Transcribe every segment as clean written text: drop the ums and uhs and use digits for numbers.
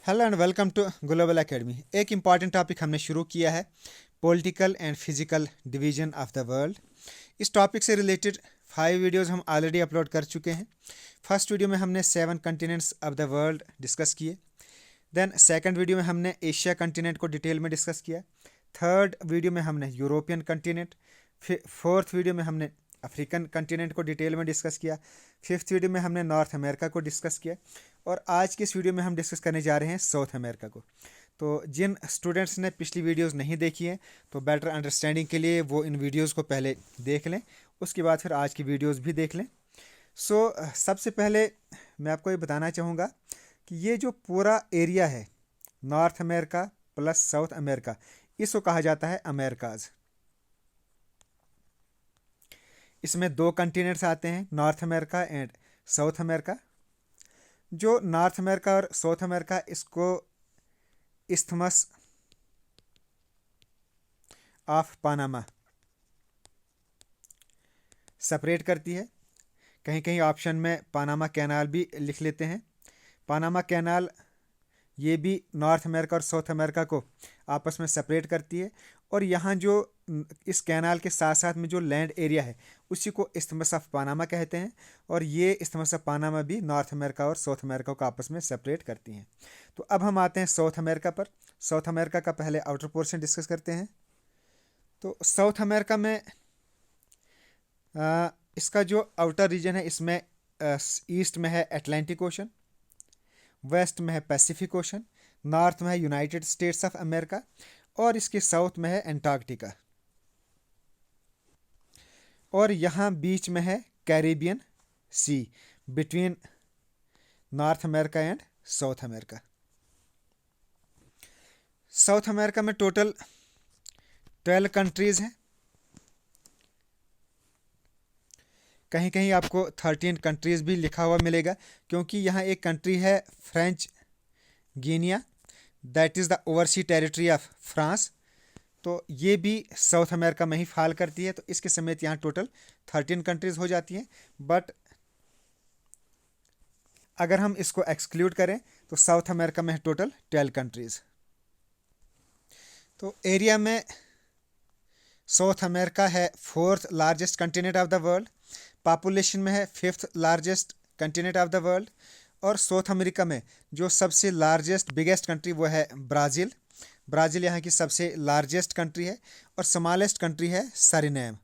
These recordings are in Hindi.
Hello and welcome to Global Academy. एक इम्पॉर्टेंट टॉपिक हमने शुरू किया है, political and physical division of the world. इस टॉपिक से रिलेटेड 5 वीडियोस हम ऑलरेडी अपलोड कर चुके हैं। फर्स्ट वीडियो में हमने 7 continents of the world discuss किए। देन सेकंड वीडियो में हमने एशिया कंटिनेंट को डिटेल में डिस्कस किया। थर्ड वीडियो में हमने यूरोपियन कंटिनेंट, फोर्थ वीडियो में हमने अफ्रीकन कंटिनेंट को डिटेल में डिस्कस किया। फिफ्थ वीडियो में हमने नॉर्थ अमेरिका को डिस्कस किया और आज के इस वीडियो में हम डिस्कस करने जा रहे हैं साउथ अमेरिका को। तो जिन स्टूडेंट्स ने पिछली वीडियोस नहीं देखी हैं तो बेटर अंडरस्टैंडिंग के लिए वो इन वीडियोस को पहले देख लें, उसके बाद फिर आज की वीडियोस भी देख लें। सबसे पहले मैं आपको ये बताना चाहूँगा कि ये जो पूरा एरिया है north America plus south America, इसको कहा जाता है अमेरिकाज़। इसमें 2 कंटिनेंट्स आते हैं, north America and South America. जो नॉर्थ अमेरिका और साउथ अमेरिका, इसको इस्थमस ऑफ पनामा सेपरेट करती है। कहीं कहीं ऑप्शन में पनामा कैनाल भी लिख लेते हैं। पनामा कैनाल ये भी नॉर्थ अमेरिका और साउथ अमेरिका को आपस में सेपरेट करती है। और यहाँ जो इस कैनाल के साथ साथ में जो लैंड एरिया है उसी को इस्थमस ऑफ पनामा कहते हैं। और ये इस्थमस ऑफ पनामा भी नॉर्थ अमेरिका और साउथ अमेरिका को आपस में सेपरेट करती हैं। तो अब हम आते हैं साउथ अमेरिका पर। साउथ अमेरिका का पहले आउटर पोर्शन डिस्कस करते हैं। तो साउथ अमेरिका में इसका जो आउटर रीजन है, इसमें ईस्ट में है अटलांटिक ओशन, वेस्ट में है पैसिफिक ओशन, नॉर्थ में है यूनाइटेड स्टेट्स ऑफ अमेरिका और इसके साउथ में है एंटार्क्टिका। और यहाँ बीच में है Caribbean Sea between North America and South America. South America में टोटल 12 कंट्रीज़ हैं। कहीं कहीं आपको 13 कंट्रीज़ भी लिखा हुआ मिलेगा, क्योंकि यहाँ एक कंट्री है French Guinea, that is the oversee territory of France. तो ये भी साउथ अमेरिका में ही फॉल करती है। तो इसके समेत यहाँ टोटल 13 कंट्रीज़ हो जाती हैं। बट अगर हम इसको एक्सक्लूड करें तो साउथ अमेरिका में है टोटल 12 कंट्रीज़। तो एरिया में साउथ अमेरिका है 4th largest continent of the world, population में है 5th largest continent of the world. और साउथ अमेरिका में जो सबसे लार्जेस्ट बिगेस्ट कंट्री वो है ब्राज़ील। ब्राज़ील यहाँ की सबसे लार्जेस्ट कंट्री है और स्मॉलेस्ट कंट्री है सरिनेम।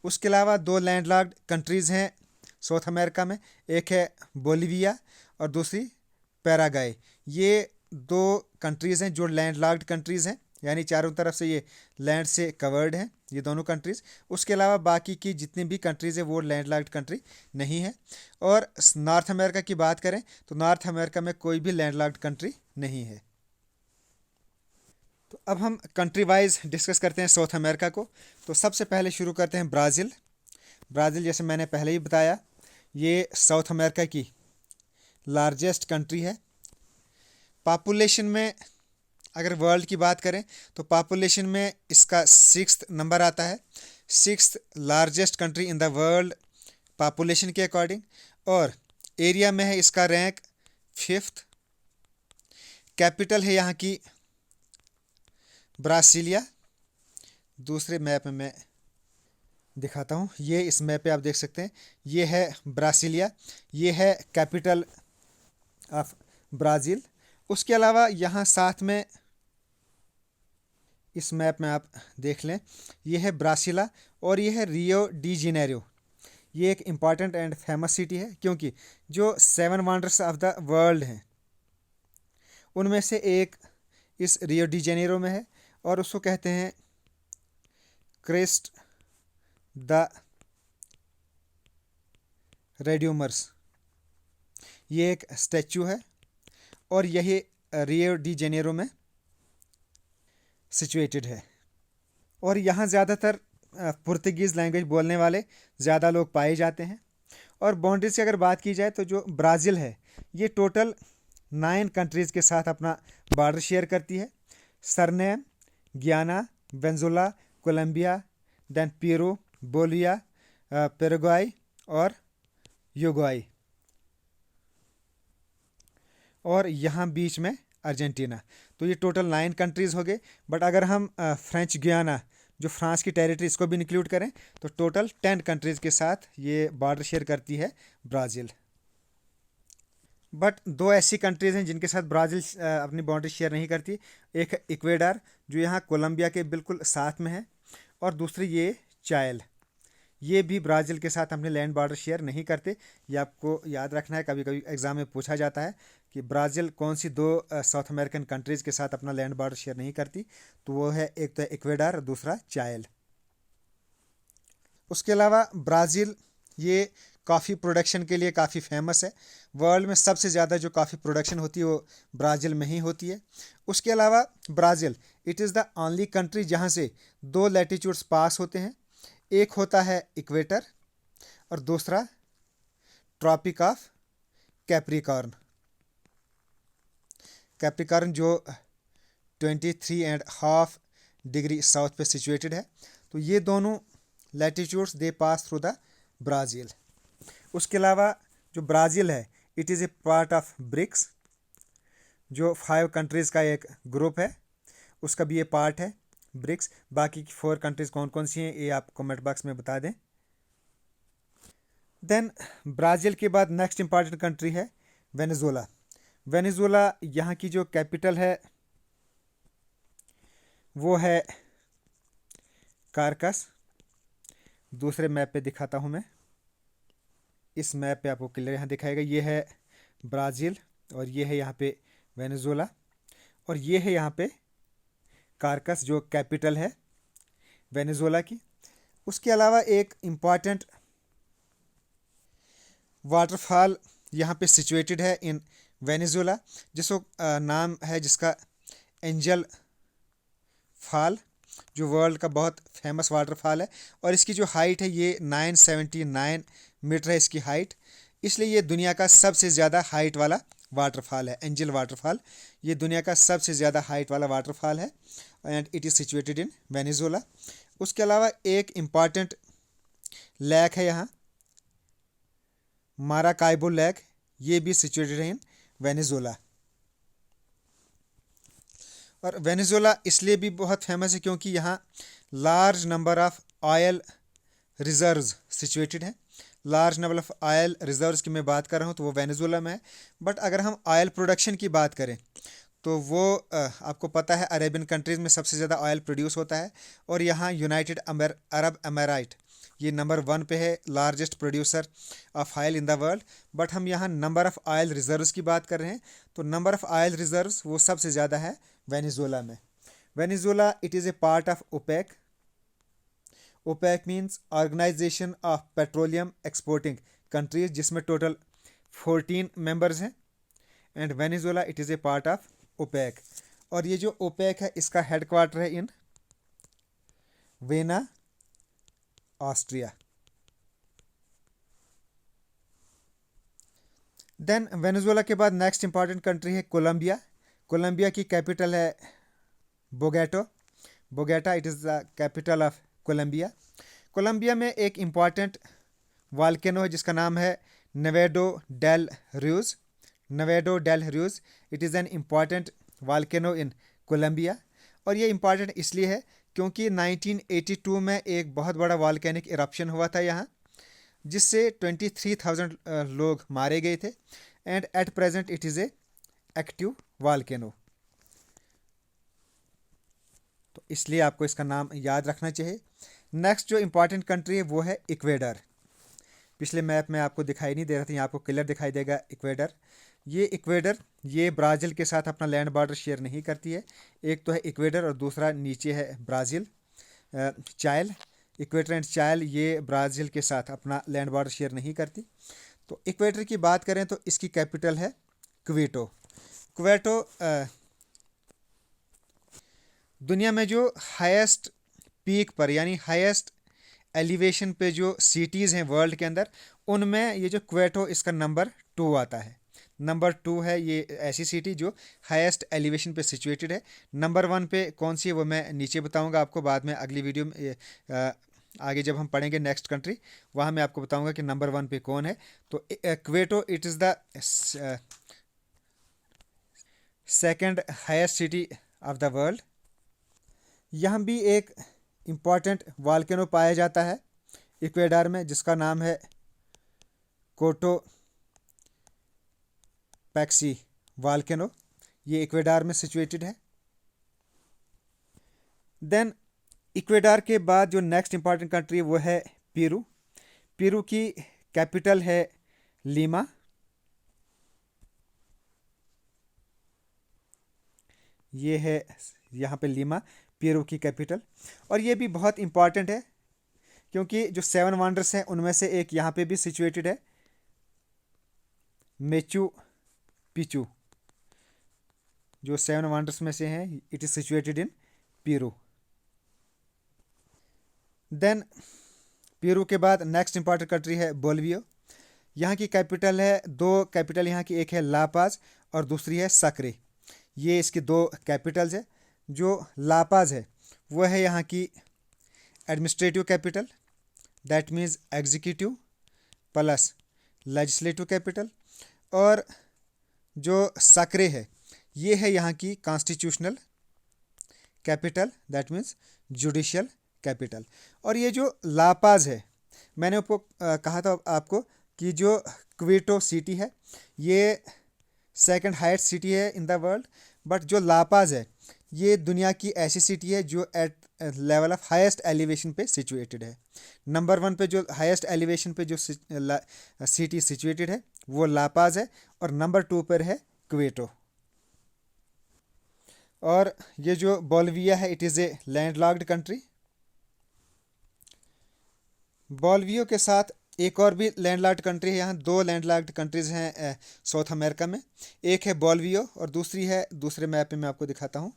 उसके अलावा 2 लैंडलॉक्ड कंट्रीज़ हैं साउथ अमेरिका में, एक है बोलिविया और दूसरी पैराग्वे। ये 2 कंट्रीज़ हैं जो लैंडलॉक्ड कंट्रीज़ हैं, यानी चारों तरफ से ये लैंड से कवर्ड हैं ये दोनों कंट्रीज़। उसके अलावा बाकी की जितनी भी कंट्रीज़ है वो लैंडलॉक्ड कंट्री नहीं है। और नॉर्थ अमेरिका की बात करें तो नॉर्थ अमेरिका में कोई भी लैंडलॉक्ड कंट्री नहीं है। तो अब हम कंट्री वाइज डिस्कस करते हैं साउथ अमेरिका को। तो सबसे पहले शुरू करते हैं ब्राज़ील। ब्राज़ील जैसे मैंने पहले ही बताया, ये साउथ अमेरिका की लार्जेस्ट कंट्री है। पॉपुलेशन में अगर वर्ल्ड की बात करें तो पॉपुलेशन में इसका 6th नंबर आता है, 6th largest country in the world population के अकॉर्डिंग। और एरिया में है इसका रैंक 5th। कैपिटल है यहाँ की ब्रासिलिया। दूसरे मैप में मैं दिखाता हूँ, ये इस मैप पे आप देख सकते हैं, ये है ब्रासिलिया, ये है कैपिटल ऑफ ब्राज़ील। उसके अलावा यहाँ साथ में इस मैप में आप देख लें, ये है ब्रासिला और ये है रियो डी जेनेरियो। ये एक इम्पॉर्टेंट एंड फेमस सिटी है, क्योंकि जो 7 वंडर्स ऑफ द वर्ल्ड हैं उनमें से एक इस रियो डी जेनेरियो में है और उसको कहते हैं क्रिस्ट द रेड्यूमर्स। ये एक स्टैचू है और यही रियो डी जेनेरियो में सिचुएटेड है। और यहाँ ज़्यादातर पुर्तगीज़ लैंग्वेज बोलने वाले ज़्यादा लोग पाए जाते हैं। और बाउंड्रीज की अगर बात की जाए तो जो ब्राज़ील है ये टोटल 9 कंट्रीज़ के साथ अपना बॉर्डर शेयर करती है। Suriname, Guyana, Venezuela, Colombia, then Peru, Bolivia, Paraguay और यूरुग्वे। और यहाँ बीच में अर्जेंटीना। तो ये टोटल 9 कंट्रीज़ हो गए। बट अगर हम फ्रेंच गुयाना जो फ्रांस की टेरिटरी इसको भी इंक्लूड करें तो टोटल 10 कंट्रीज़ के साथ ये बॉर्डर शेयर करती है ब्राज़ील। बट दो ऐसी कंट्रीज़ हैं जिनके साथ ब्राज़ील अपनी बाउंड्री शेयर नहीं करती। एक इक्वेडार जो यहाँ कोलंबिया के बिल्कुल साथ में है, और दूसरी ये चाइल, ये भी ब्राज़ील के साथ अपने लैंड बॉर्डर शेयर नहीं करते। ये आपको याद रखना है, कभी कभी एग्जाम में पूछा जाता है कि ब्राज़ील कौन सी दो साउथ अमेरिकन कंट्रीज़ के साथ अपना लैंड बॉर्डर शेयर नहीं करती। तो वो है, एक तो है इक्वेडार और दूसरा चाइल। उसके अलावा ब्राज़ील ये कॉफ़ी प्रोडक्शन के लिए काफ़ी फेमस है। वर्ल्ड में सबसे ज़्यादा जो कॉफ़ी प्रोडक्शन होती है वो ब्राज़ील में ही होती है। उसके अलावा Brazil it is the only country जहाँ से 2 लैटिट्यूड्स पास होते हैं। एक होता है इक्वेटर और दूसरा ट्रॉपिक ऑफ कैप्रिकॉर्न। कैप्रिकॉर्न जो 23.5 डिग्री साउथ पे सिचुएटेड है। तो ये दोनों latitudes they pass through the Brazil. उसके अलावा जो ब्राज़ील है it is a part of BRICS, जो 5 कंट्रीज़ का एक ग्रुप है, उसका भी ये पार्ट है ब्रिक्स। बाकी की 4 कंट्रीज़ कौन कौन सी हैं ये आप कमेंट बॉक्स में बता दें। देन ब्राज़ील के बाद नेक्स्ट इंपॉर्टेंट कंट्री है वेनेजुएला। वेनेजुएला यहाँ की जो कैपिटल है वो है कारकस। दूसरे मैप पे दिखाता हूँ मैं, इस मैप पे आपको क्लियर यहाँ दिखाएगा। ये है ब्राज़ील और ये है यहाँ पे वेनेजुएला, और ये है यहाँ पे कारकस जो कैपिटल है वेनेजुएला की। उसके अलावा एक इम्पॉर्टेंट वाटरफॉल यहाँ पे सिचुएटेड है इन वेनेजुएला, जिसको नाम है जिसका एंजल फॉल, जो वर्ल्ड का बहुत फेमस वाटरफॉल है। और इसकी जो हाइट है ये 979 मीटर है इसकी हाइट, इसलिए ये दुनिया का सबसे ज़्यादा हाइट वाला वाटरफॉल है। एंजल वाटरफॉल ये दुनिया का सबसे ज़्यादा हाइट वाला वाटरफॉल है and it is situated in Venezuela. उसके अलावा एक इम्पॉर्टेंट लेक है यहाँ, माराकाइबो लेक, ये भी सिचुएटेड है इन वेनेजुएला। और वेनेजुएला इसलिए भी बहुत फेमस है क्योंकि यहाँ large number of oil reserves situated हैं। Large number of oil reserves की मैं बात कर रहा हूँ तो वो वेनेजुएला में है। बट अगर हम ऑयल प्रोडक्शन की बात करें तो वो आपको पता है अरेबियन कंट्रीज़ में सबसे ज़्यादा ऑयल प्रोड्यूस होता है, और यहाँ यूनाइटेड अरब अमीरात ये नंबर 1 पे है largest producer of oil in the world. But हम यहाँ नंबर ऑफ़ ऑयल रिजर्व्स की बात कर रहे हैं, तो नंबर ऑफ़ ऑयल रिजर्व्स वो सबसे ज़्यादा है वेनेजुएला में। Venezuela it is a part of OPEC. OPEC means Organization of Petroleum Exporting Countries, जिसमें टोटल 14 मेंबर्स हैं, and Venezuela it is a part of OPEC. और ये जो ओपेक है इसका हेडक्वार्टर है in Vienna, Austria. Then Venezuela के बाद नेक्स्ट इंपॉर्टेंट कंट्री है कोलंबिया। कोलंबिया की कैपिटल है Bogota. Bogota it is the capital of Colombia. Colombia में एक इम्पॉर्टेंट वाल्केनो है जिसका नाम है Nevado del Ruiz. Nevado del Ruiz it is an important volcano in Colombia. और ये इम्पॉर्टेंट इसलिए है क्योंकि 1982 में एक बहुत बड़ा वाल्केनिक इरप्शन हुआ था यहाँ, जिससे 23,000 लोग मारे गए थे, and at present it is a active volcano. तो इसलिए आपको इसका नाम याद रखना चाहिए। नेक्स्ट जो इम्पॉर्टेंट कंट्री है वो है इक्वेडर। पिछले मैप में आपको दिखाई नहीं दे रहा था, यहाँ आपको क्लियर दिखाई देगा इक्वेडर। ये इक्वेडर ये ब्राज़ील के साथ अपना लैंड बॉर्डर शेयर नहीं करती है। एक तो है इक्वेडर और दूसरा नीचे है ब्राज़ील, चाइल। इक्वेडर एंड चाइल ये ब्राज़ील के साथ अपना लैंड बॉर्डर शेयर नहीं करती। तो इक्वेडर की बात करें तो इसकी कैपिटल है क्वेटो। क्वेटो दुनिया में जो हाईएस्ट पीक पर यानी हाईएस्ट एलिवेशन पे जो सिटीज़ हैं वर्ल्ड के अंदर, उनमें ये जो क्वेटो इसका नंबर 2 आता है। नंबर 2 है ये ऐसी सिटी जो हाईएस्ट एलिवेशन पे सिचुएटेड है। नंबर 1 पे कौन सी है वो मैं नीचे बताऊंगा आपको बाद में अगली वीडियो में। आगे जब हम पढ़ेंगे नेक्स्ट कंट्री वहाँ मैं आपको बताऊंगा कि नंबर 1 पे कौन है। तो Kyoto it is the second highest city of the world. यहाँ भी एक इम्पॉर्टेंट वॉल्केनो पाया जाता है इक्वेडर में, जिसका नाम है कोटो पैक्सी वॉल्केनो। ये इक्वेडर में सिचुएटेड है। देन इक्वेडर के बाद जो नेक्स्ट इम्पॉर्टेंट कंट्री है वो है पेरू। पेरू की कैपिटल है लीमा। ये है यहाँ पे लीमा, पेरू की कैपिटल। और ये भी बहुत इम्पॉर्टेंट है क्योंकि जो 7 वंडर्स हैं उनमें से एक यहाँ पे भी सिचुएटेड है, मेचू पिचू। जो 7 वंडर्स में से हैं, it is situated in Peru. Then Peru के बाद नेक्स्ट इंपॉर्टेंट कंट्री है बोलिविया। यहाँ की कैपिटल है, दो कैपिटल यहाँ की, एक है लापाज और दूसरी है सक्रे। ये इसकी दो कैपिटल्स है। जो लापाज है वो है यहाँ की administrative capital, that means executive plus legislative capital. और जो सक्रे है ये है यहाँ की constitutional capital, that means judicial capital. और ये जो लापाज है, मैंने आपको कहा था आपको कि जो क्विटो सिटी है ये सेकंड हाईएस्ट सिटी है इन द वर्ल्ड, बट जो लापाज है ये दुनिया की ऐसी सिटी है जो at level of highest elevation पे सिचुएटेड है। नंबर 1 पे जो हाईएस्ट एलिवेशन पे जो सिटी सिचुएटेड है वो लापाज है, और नंबर 2 पर है क्वेटो। और ये जो बोलिविया है, it is A landlocked country. Bolivia के साथ एक और भी लैंडलॉक्ड कंट्री है। यहाँ 2 लैंडलॉक्ड कंट्रीज हैं साउथ अमेरिका में। एक है बोलिविया और दूसरी है, दूसरे मैप में मैं आपको दिखाता हूँ।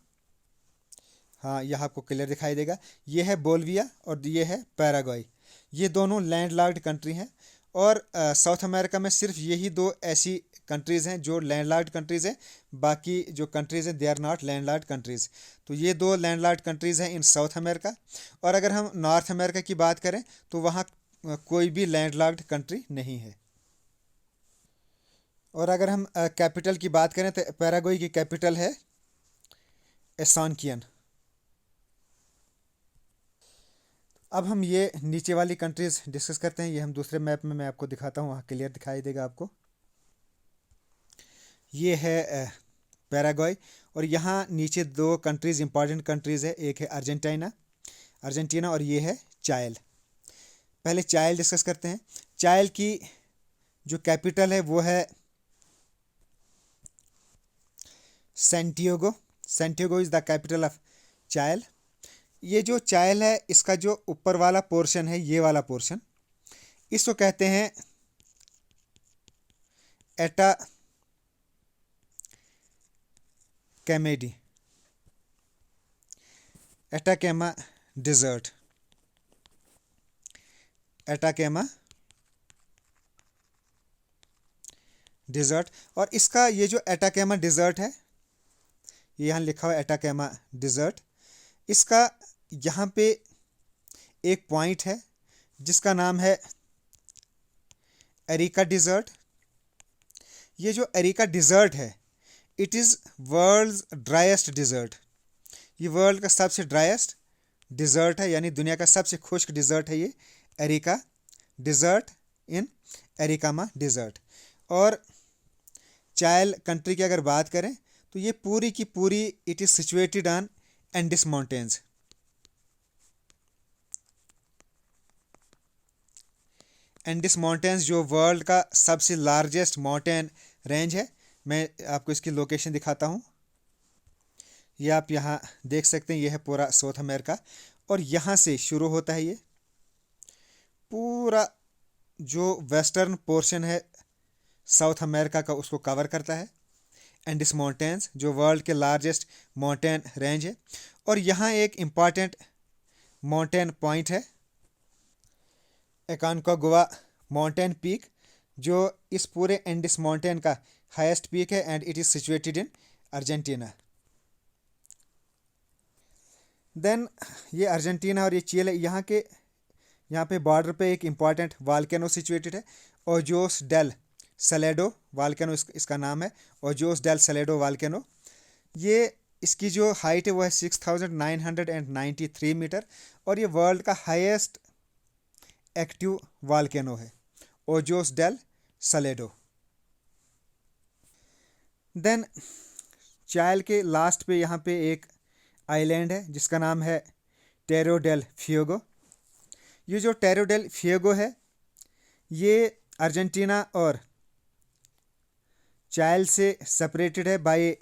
हाँ, यह आपको क्लियर दिखाई देगा। ये है बोलिविया और ये है पैराग्वे। ये दोनों लैंडलॉक्ड कंट्री हैं। और साउथ अमेरिका में सिर्फ यही 2 ऐसी कंट्रीज़ हैं जो लैंडलॉक्ड कंट्रीज़ हैं। बाकी जो कंट्रीज़ हैं they are not landlocked countries. तो ये 2 लैंडलॉक्ड कंट्रीज़ हैं इन साउथ अमेरिका। और अगर हम नॉर्थ अमेरिका की बात करें तो वहाँ कोई भी लैंडलॉक्ड कंट्री नहीं है। और अगर हम कैपिटल की बात करें तो पैराग्वे की कैपिटल है एसानकियन। अब हम ये नीचे वाली कंट्रीज़ डिस्कस करते हैं। ये हम दूसरे मैप में मैं आपको दिखाता हूँ, वहाँ क्लियर दिखाई देगा आपको। ये है पैराग्वे और यहाँ नीचे 2 कंट्रीज़ इंपॉर्टेंट कंट्रीज़ है। एक है अर्जेंटीना और ये है चाइल। पहले चाइल डिस्कस करते हैं। चाइल की जो कैपिटल है वो है Santiago is the capital of चाइल। ये जो चाइल है इसका जो ऊपर वाला पोर्शन है, ये वाला पोर्शन, इसको कहते हैं एटाकेमा डिज़र्ट। और इसका ये जो एटाकेमा डिज़र्ट है, ये यहाँ लिखा हुआ है एटाकेमा डिज़र्ट। इसका यहाँ पे एक पॉइंट है जिसका नाम है एरिका डिज़र्ट। ये जो एरिका डिज़र्ट है, it is world's driest desert. ये वर्ल्ड का सबसे ड्राइएस्ट डिज़र्ट है, यानी दुनिया का सबसे खुश्क डिज़र्ट है ये एरिका डिज़र्ट इन एरिकामा डिज़र्ट। और चाइल कंट्री की अगर बात करें तो ये पूरी की पूरी it is situated on Andes mountains. Andes mountains जो वर्ल्ड का सबसे लार्जेस्ट माउंटेन रेंज है। मैं आपको इसकी लोकेशन दिखाता हूँ। ये आप यहाँ देख सकते हैं, ये है पूरा साउथ अमेरिका और यहाँ से शुरू होता है ये पूरा जो वेस्टर्न पोर्शन है साउथ अमेरिका का, उसको कवर करता है एंडिस माउंटेन्स जो वर्ल्ड के लार्जेस्ट माउंटेन रेंज है। और यहाँ एक इम्पॉर्टेंट माउंटेन पॉइंट है एकानकागुआ माउंटेन पीक, जो इस पूरे एंडिस माउंटेन का हाईएस्ट पीक है and it is situated in Argentina. Then ये अर्जेंटीना और ये चिले, यहाँ पे बॉर्डर पे एक इम्पॉर्टेंट वॉल्केनो सिचुएटेड है, ओजोस डेल सलेडो वॉल्केनो इसका नाम है, ओजोस डेल सलेडो वॉल्केनो। ये इसकी जो हाइट है वो है 6993 मीटर और ये वर्ल्ड का हाईएस्ट एक्टिव वॉल्केनो है, ओजोस डेल सलेडो। देन चायल के लास्ट पे यहाँ पे एक आइलैंड है जिसका नाम है टेरो डेल फ्यूगो। ये जो टेरो डेल फ्यूगो है ये अर्जेंटीना और चायल से सेपरेटेड है बाय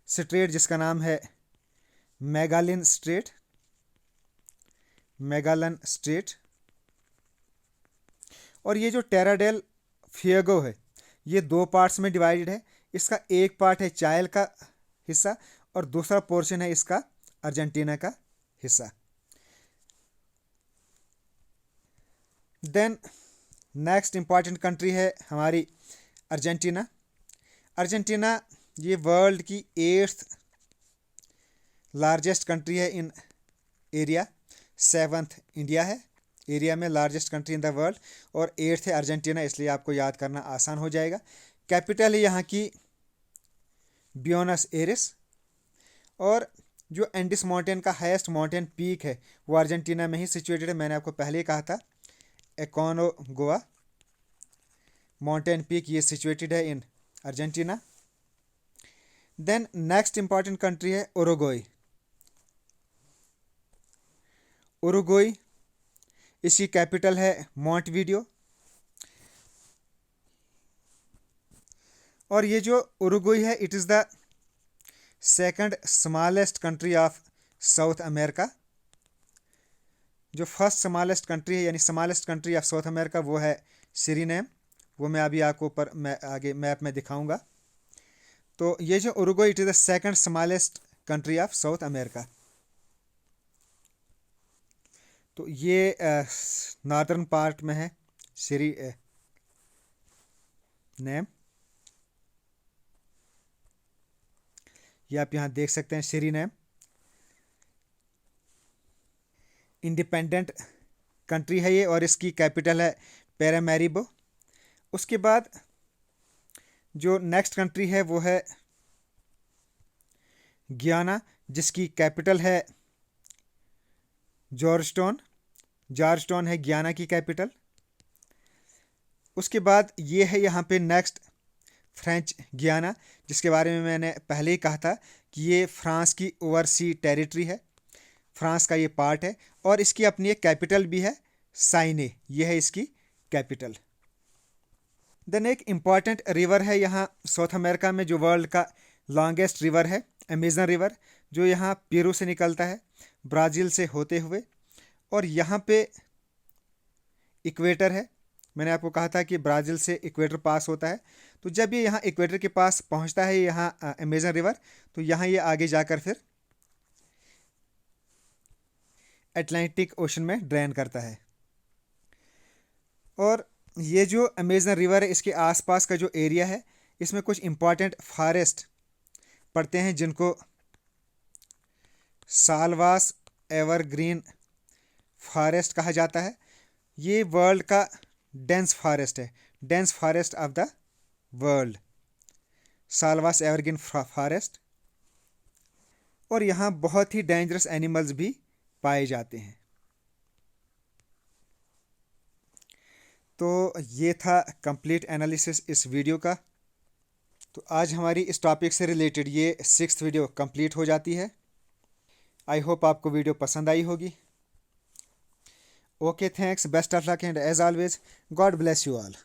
स्ट्रेट जिसका नाम है मैगालन स्ट्रेट, मैगालन स्ट्रेट। और ये जो टेरा डेल फ्यूगो है ये दो पार्ट्स में डिवाइडेड है। इसका एक पार्ट है चायल का हिस्सा और दूसरा पोर्शन है इसका अर्जेंटीना का हिस्सा। देन नेक्स्ट इंपॉर्टेंट कंट्री है हमारी अर्जेंटीना। अर्जेंटीना ये वर्ल्ड की 8th लार्जेस्ट कंट्री है इन एरिया, 7th इंडिया है एरिया में largest country in the world और 8th है अर्जेंटीना, इसलिए आपको याद करना आसान हो जाएगा। कैपिटल है यहाँ की ब्यूनस एयर्स और जो एंडिस माउंटेन का हाईएस्ट माउंटेन पीक है वो अर्जेंटीना में ही सिचुएटेड है। मैंने आपको पहले ही कहा था एकोनगुआ माउंटेन पीक ये सिचुएटेड है in Argentina. Then next important country है उरुग्वे। उरुग्वे इसकी कैपिटल है मोंटवीडियो और ये जो उरुग्वे है it is the second smallest country of South America. जो फर्स्ट स्मॉलेस्ट कंट्री है यानी smallest country of South America वो है सूरीनेम, वो मैं अभी आपको ऊपर आगे मैप में दिखाऊंगा। तो ये जो Uruguay it is the second smallest country of South America. तो ये नॉर्दर्न पार्ट में है सूरीनेम, ये आप यहाँ देख सकते हैं सूरीनेम। इंडिपेंडेंट कंट्री है ये और इसकी कैपिटल है पैरामैरिबो। उसके बाद जो नेक्स्ट कंट्री है वो है गियाना जिसकी कैपिटल है जॉर्जटाउन। जॉर्जटाउन है गियाना की कैपिटल। उसके बाद ये है यहाँ पे नेक्स्ट फ्रेंच गियाना जिसके बारे में मैंने पहले ही कहा था कि ये फ्रांस की ओवरसी टेरिटरी है, फ्रांस का ये पार्ट है और इसकी अपनी एक कैपिटल भी है साइने, ये है इसकी कैपिटल। देन एक इम्पॉर्टेंट रिवर है यहाँ साउथ अमेरिका में जो वर्ल्ड का लॉन्गेस्ट रिवर है अमेजन रिवर, जो यहाँ पेरू से निकलता है ब्राज़ील से होते हुए और यहाँ पे इक्वेटर है। मैंने आपको कहा था कि ब्राज़ील से इक्वेटर पास होता है, तो जब ये यहाँ इक्वेटर के पास पहुँचता है यहाँ अमेजन रिवर तो यहाँ ये आगे जाकर फिर अटलांटिक ओशन में ड्रेन करता है। और ये जो अमेजन रिवर है इसके आसपास का जो एरिया है इसमें कुछ इम्पॉर्टेंट फॉरेस्ट पड़ते हैं जिनको सालवास एवरग्रीन फॉरेस्ट कहा जाता है। ये वर्ल्ड का डेंस फॉरेस्ट है, dense forest of the world, selvas evergreen forest. और यहाँ बहुत ही डेंजरस एनिमल्स भी पाए जाते हैं। तो ये था कंप्लीट एनालिसिस इस वीडियो का। तो आज हमारी इस टॉपिक से रिलेटेड ये 6th वीडियो कंप्लीट हो जाती है। आई होप आपको वीडियो पसंद आई होगी। Okay, thanks, best of luck and as always God bless you all.